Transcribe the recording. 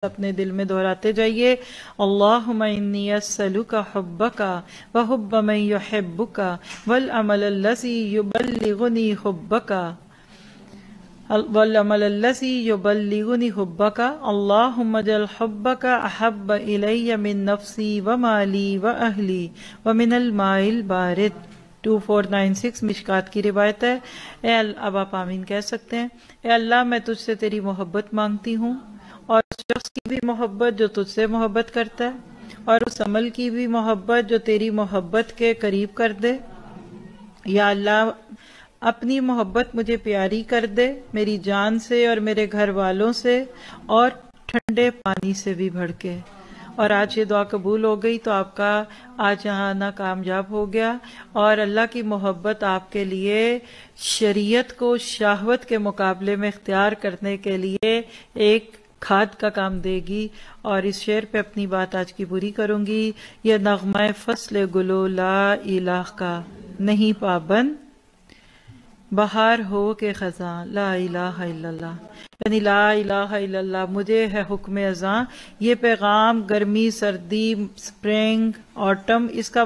अपने दिल में दोहराते जाइए। अल्लाहुम्मा इन्नी अस्सलुका हुब्बका व हुब्ब मन युहिब्बुका वल अमल अल्लज़ी युबल्लिगुनी हुब्बका अल्लाहुम्मा जल हुब्बका अहब्ब इलैया मिन नफ्सी व माली व अहली व मिनल माइल बारिद। 2496 मिशकात की रिवायत है। अब आप आमीन कह सकते हैं। ए अल्लाह, मैं तुझसे तेरी मोहब्बत मांगती हूँ और उस शख्स की भी मोहब्बत जो तुझसे मोहब्बत करता है और उस अमल की भी मोहब्बत जो तेरी मोहब्बत के करीब कर दे। या अल्लाह, अपनी मोहब्बत मुझे प्यारी कर दे, मेरी जान से और मेरे घर वालों से और ठंडे पानी से भी बढ़ के। और आज ये दुआ कबूल हो गई तो आपका आज यहाँ आना कामयाब हो गया और अल्लाह की मोहब्बत आपके लिए शरीयत को शाहवत के मुकाबले में इख्तियार करने के लिए एक खाद का काम देगी। और इस शेर पे अपनी बात आज की पूरी करूंगी। यह नगमा फसल गुलो ला इलाह का नहीं पाबंद, बहार हो के खजा ला इलाहा इल्लल्लाह, यानी ला इलाहा इल्लल्लाह मुझे है हुक्म अज़ां। ये पैगाम गर्मी, सर्दी, स्प्रिंग, ऑटम, इसका